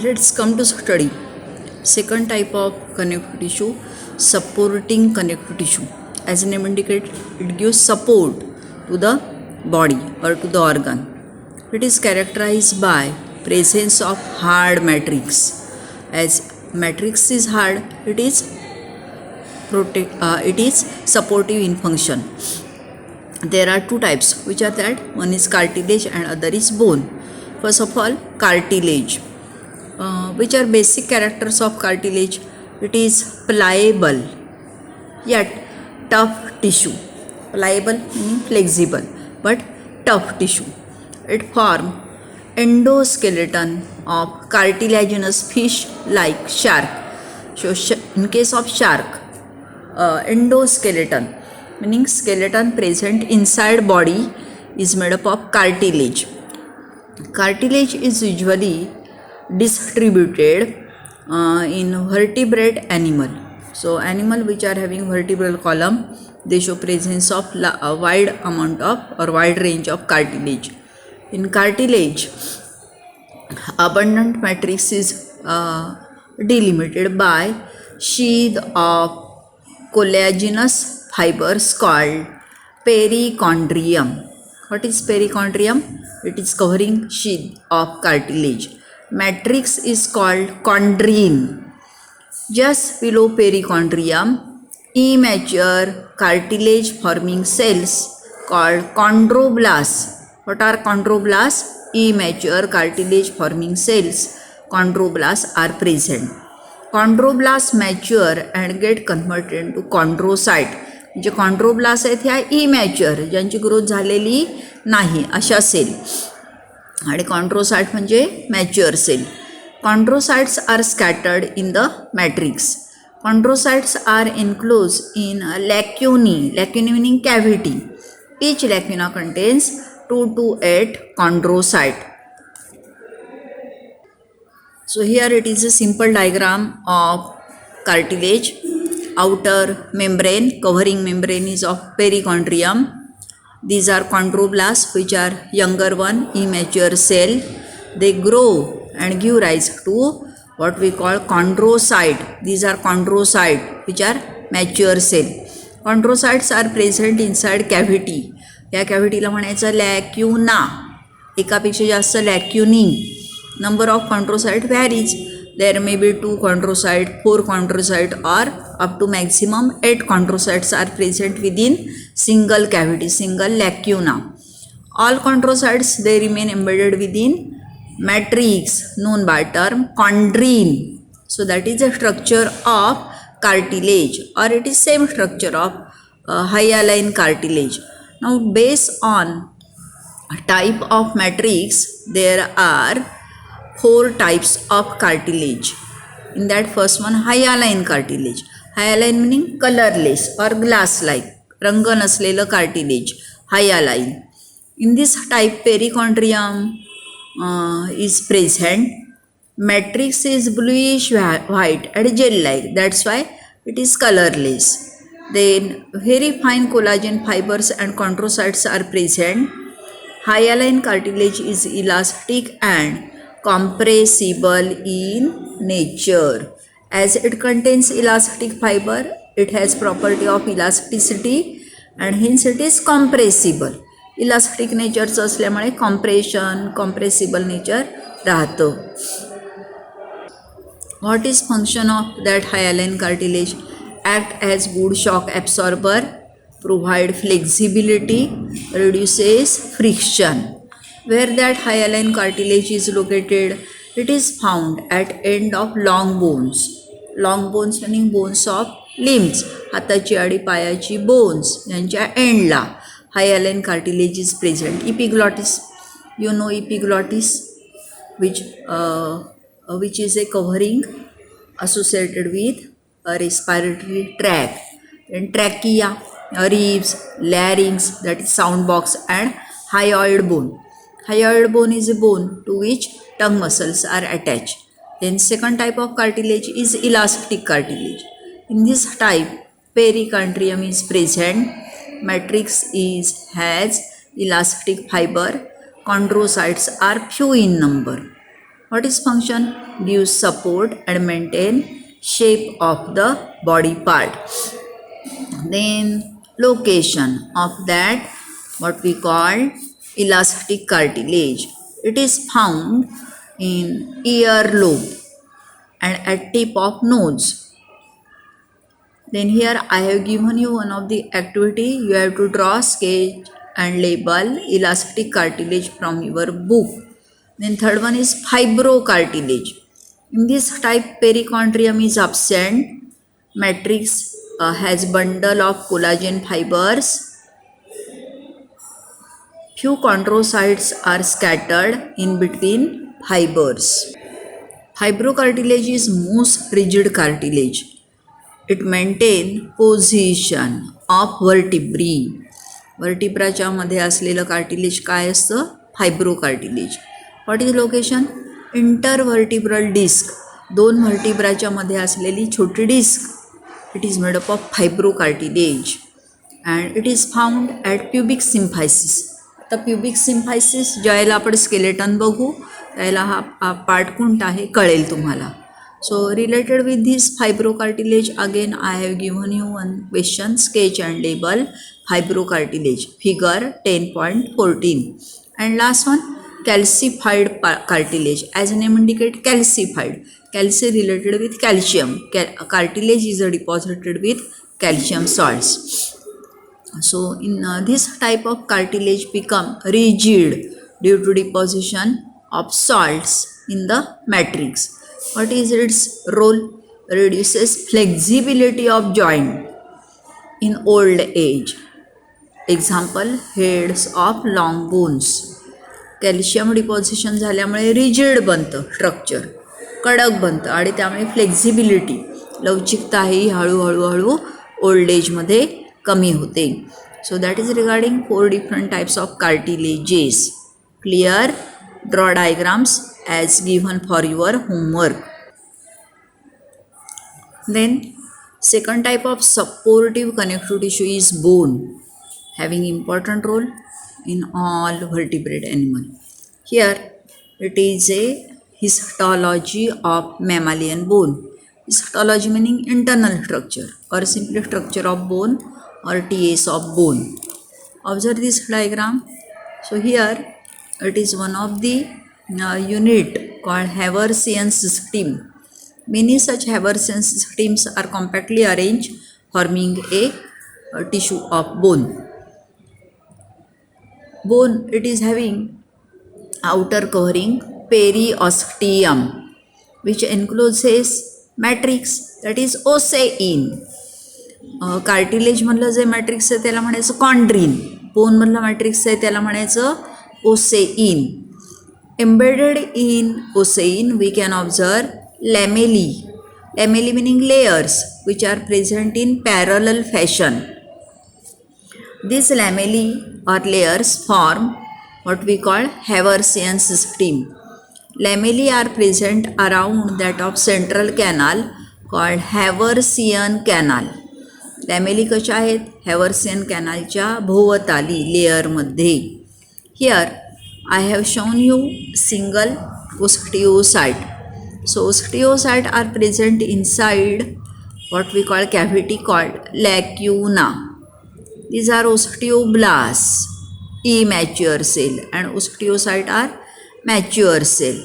Let's come to study. Second type of connective tissue, supporting connective tissue. As the name indicates, it gives support to the body or to the organ. It is characterized by presence of hard matrix. As matrix is hard, it is supportive in function. There are two types, which are that one is cartilage and other is bone. First of all, cartilage. Which are basic characters of cartilage? It is pliable yet tough tissue. Pliable meaning flexible but tough tissue. It forms endoskeleton of cartilaginous fish like shark. So in case of shark, endoskeleton meaning skeleton present inside body is made up of cartilage. Cartilage is usually distributed in vertebrate animal. So animal which are having vertebral column, they show presence of a wide amount of or wide range of cartilage. In cartilage, abundant matrix is delimited by sheath of collagenous fibers called perichondrium. What is perichondrium? It is covering sheath of cartilage. Matrix is called chondrine. Just below perichondrium, immature cartilage forming cells called chondroblasts. What are chondroblasts? Immature cartilage forming cells, chondroblasts are present. Chondroblasts mature and get converted into chondrocyte. J chondroblast आहेत ह्या immature, ज्यांची growth झालेली नाही अशा cell, आणि chondrocyte म्हणजे mature cell. Chondrocytes are scattered in the matrix. Chondrocytes are enclosed in lacunae meaning cavity. Each lacuna contains 2 to 8 chondrocyte. So here it is a simple diagram of cartilage. Outer membrane, covering membrane is of perichondrium. These are chondroblasts, which are younger one, immature cell. They grow and give rise to what we call chondrocyte. These are chondrocyte, which are mature cell. Chondrocytes are present inside cavity. या कॅव्हिटीला म्हणायचं लॅक्युना. एकापेक्षा जास्त लॅक्युनी. Number of chondrocyte varies. There may be 2 chondrocyte, 4 chondrocyte, or up to maximum 8 chondrocytes are present within single cavity, single lacuna. All chondrocytes, they remain embedded within matrix known by term chondrine. So that is the structure of cartilage, or it is same structure of hyaline cartilage. Now based on type of matrix, there are 4 types of cartilage. In that first one, hyaline cartilage. Hyaline meaning colorless or glass-like, रंग नसलेलं cartilage, hyaline. In this type, perichondrium is present. Matrix is bluish white and gel-like. That's why it is colorless. Then very fine collagen fibers and chondrocytes are present. Hyaline cartilage is elastic and compressible in nature. As it contains elastic fiber, it has property of elasticity and hence it is compressible. Elastic नेचरचं असल्यामुळे compressible nature राहतं. What is function of that hyaline cartilage? Act as good shock absorber, provide flexibility, reduces friction. Where that hyaline cartilage is located? It is found at end of long bones. Long bones meaning bones of limbs. हाताची आणि पायाची bones यांच्या एंडला hyaline cartilage is present. Epiglottis, you know epiglottis, which is a covering associated with a respiratory tract. Then trachea, ribs, larynx, that is sound box, and hyoid bone. Hyoid bone is a bone to which tongue muscles are attached. Then second type of cartilage is elastic cartilage. In this type, perichondrium is present. Matrix has elastic fiber. Chondrocytes are few in number. What is function? Gives support and maintain shape of the body part. Then location of that, what we call elastic cartilage. It is found in earlobe and at tip of nose. Then here I have given you one of the activity. You have to draw, sketch and label elastic cartilage from your book. Then third one is fibrocartilage. In this type, perichondrium is absent. Matrix has bundle of collagen fibers. Few chondrocytes are scattered in between fibers. Fibrocartilage is most rigid cartilage. It maintain position of vertebrae. वर्टिब्राच्या मध्ये असलेलं cartilage काय असतं? Fibrocartilage. What is location? Intervertebral disc. दोन व्हर्टिब्राच्या मध्ये असलेली छोटी disc. It is made up of fibrocartilage and it is found at pubic symphysis. आता प्युबिक सिम्फायसिस ज्यावेळेला आपण स्केलेटन बघू त्यावेळेला हा पार्ट कोणता आहे कळेल तुम्हाला. So related with this fibrocartilage, again I have given you one question, sketch and label fibrocartilage, figure 10.14. And last one, calcified cartilage. As the name indicate, calcified. Calci related with calcium. Cartilage is deposited with calcium salts. So in this type of cartilage become rigid due to deposition of salts in the matrix. What is its role? Reduces flexibility of joint in old age. Example, heads of long bones. Calcium deposition झाल्यामुळे rigid बनतं structure, कडक बनतं आणि त्यामुळे flexibility लवचिकता ही हळूहळू old एजमध्ये कमी होते. सो that is regarding 4 different types of cartilages. Clear? Draw diagrams as given for your homework. Then second type of supportive connective tissue is bone, having important role in all vertebrate animal. Here it is a histology of mammalian bone. Histology meaning internal structure or simply structure of bone or TS of bone. Observe this diagram. So here it is one of the unit called Haversian system. Many such Haversian systems are compactly arranged forming a tissue of bone. Bone, it is having outer covering periosteum which encloses matrix, that is ossein. Cartilage मधलं जे matrix आहे त्याला म्हणायचं कॉन्ड्रीन. Bone मधलं matrix आहे त्याला म्हणायचं ओसेइन. Embedded in osein we can observe lamellae. Lamellae meaning layers which are present in parallel fashion. These lamellae or layers form what we call Haversian system. Lamellae are present around that of central canal called Haversian canal. Lamellae कशा आहेत? Haversian कॅनलच्या भोवताली लेअरमध्ये. Here I have shown you single osteocyte. So osteocyte are present inside what we call cavity called lacuna. These are osteoblasts, immature cell, and osteocyte are mature cell.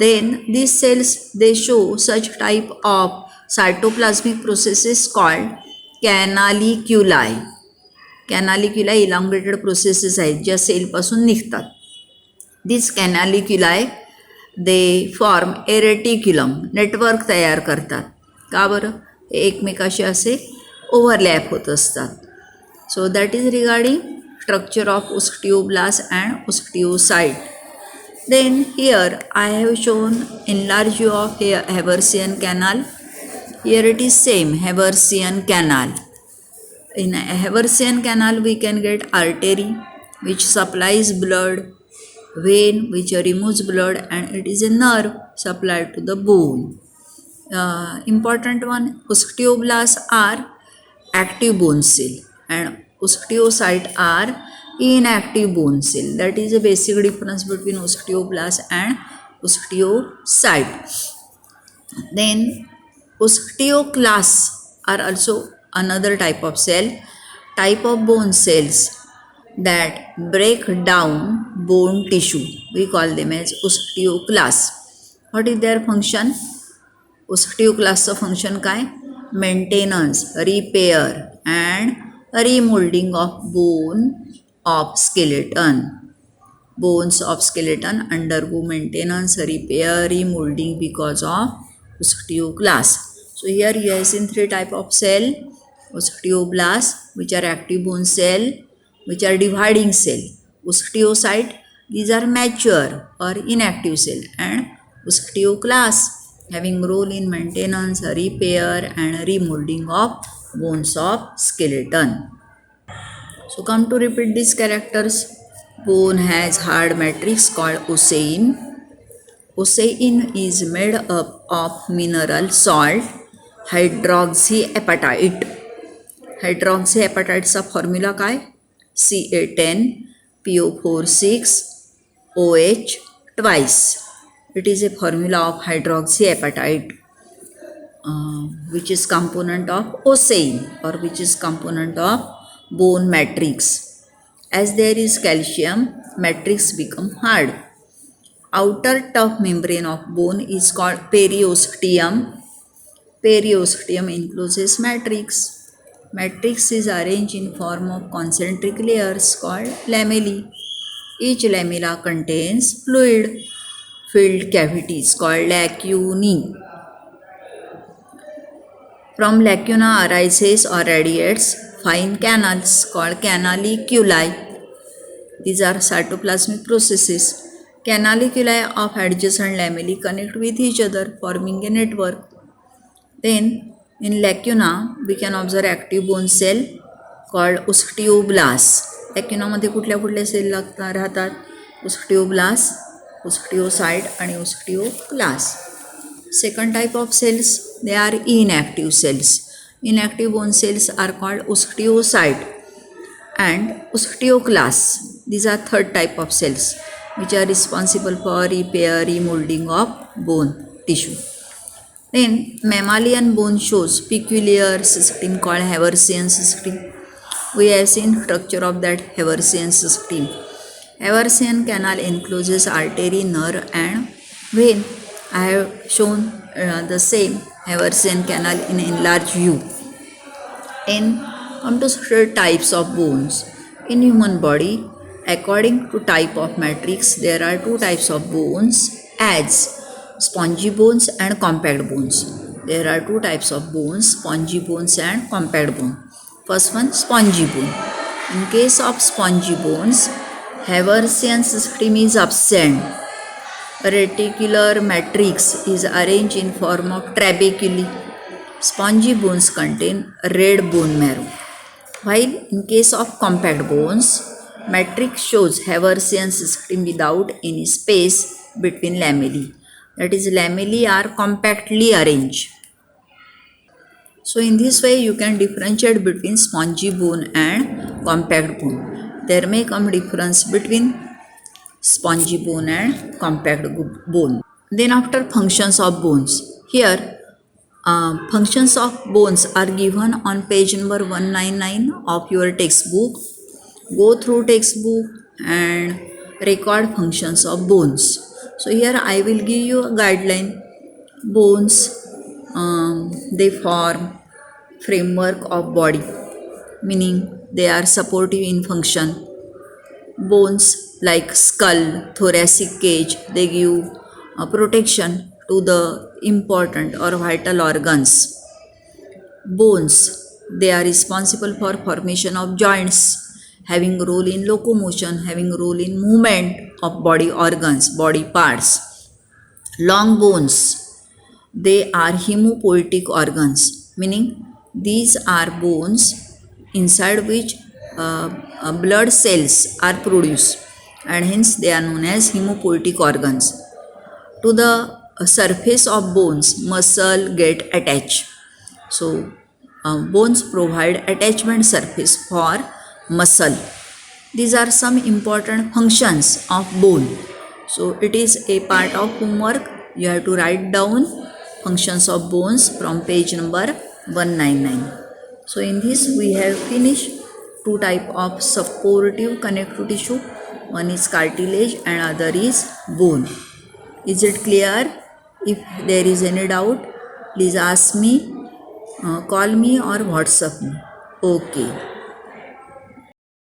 Then these cells, they show such type of cytoplasmic processes called canaliculi. Canalicula elongated processes आहेत ज्या सेलपासून निघतात. This canaliculi they form a reticulum, network तयार करतात. का बरं? हे एकमेकाशी असे ओव्हरलॅप होत असतात. So that is regarding structure of osteoblast and osteocyte. Then here I have shown enlarge view of Haversian canal. Here it is same Haversian canal. In a Haversian canal we can get artery which supplies blood, vein which removes blood, and it is a nerve supplied to the bone. Important one, osteoblasts are active bone cell and osteocytes are inactive bone cell. That is a basic difference between osteoblast and osteocyte. Then osteoclasts are also another type of cell, type of bone cells that break down bone tissue. We call them as osteoclasts. What is their function? ओस्टिओक्लास्टचं function काय? Maintenance, repair and remodelling of bone of skeleton. Bones of skeleton undergo maintenance, repair, remolding because of osteoclast. So here you have seen three type of cell: osteoblast, which are active bone cell, which are dividing cell; osteocyte, these are mature or inactive cell; and osteoclast, having role in maintenance, repair, and remolding of bones of skeleton. So come to repeat these characters. Bone has hard matrix called ossein. Ossein is made up of mineral salt, hydroxyapatite. हायड्रॉक्झीॲपाटाईटचा formula काय? Ca10 PO4 OH twice. It is a formula of hydroxyapatite, which is component of ossein or which is component of bone matrix. As there is calcium, matrix become hard. Outer tough membrane of bone is called periosteum. Periosteum encloses matrix. Matrix is arranged in form of concentric layers called lamellae. Each lamella contains fluid. Filled cavities called lacunae. From lacuna arises or radiates fine canals called canaliculi. These are cytoplasmic processes. Canaliculi of adjacent lamellae connect with each other, forming a network. Then in lacuna we can observe active bone cell called osteoblast. लॅक्युना मध्ये कुठल्या कुठल्या cell राहतात? ओस्टिओब्लास्ट, ओस्टिओसाइट आणि ओस्टिओक्लास्ट. Second type of cells, they are inactive cells. Inactive bone cells are called osteocyte and osteoclasts. These are third type of cells which are responsible for repair, remolding of bone tissue. Then mammalian bone shows peculiar system called Haversian system. We have seen structure of that Haversian system. Haversian canal encloses artery, nerve and vein. I have shown the same Haversian canal in enlarged view. And come to certain types of bones. In human body, according to type of matrix, there are two types of bones as spongy bones and compact bones. There are two types of bones, spongy bones and compact bone. First one, spongy bone. In case of spongy bones, Haversian system is absent. Reticular matrix is arranged in form of trabeculae. Spongy bones contain red bone marrow. While in case of compact bones, matrix shows Haversian system without any space between lamellae. That is, lamellae are compactly arranged. So in this way you can differentiate between spongy bone and compact bone. There may come difference between spongy bone and compact bone. Then after functions of bones, here functions of bones are given on page number 199 of your textbook. Go through textbook and record functions of bones. So here I will give you a guideline. Bones, they form framework of body, meaning they are supportive in function. Bones like skull, thoracic cage, they give protection to the important or vital organs. Bones, they are responsible for formation of joints, having role in locomotion, having role in movement of body organs, body parts. Long bones, they are hemopoietic organs, meaning these are bones inside which blood cells are produced, and hence they are known as hemopoietic organs. To the surface of bones, muscle get attached. So bones provide attachment surface for muscle. These are some important functions of bone. So it is a part of homework. You have to write down functions of bones from page number 199. So in this we have finished two type of supportive connective tissue. One is cartilage and other is bone. Is it clear? If there is any doubt, please ask me, call me or WhatsApp me. Okay.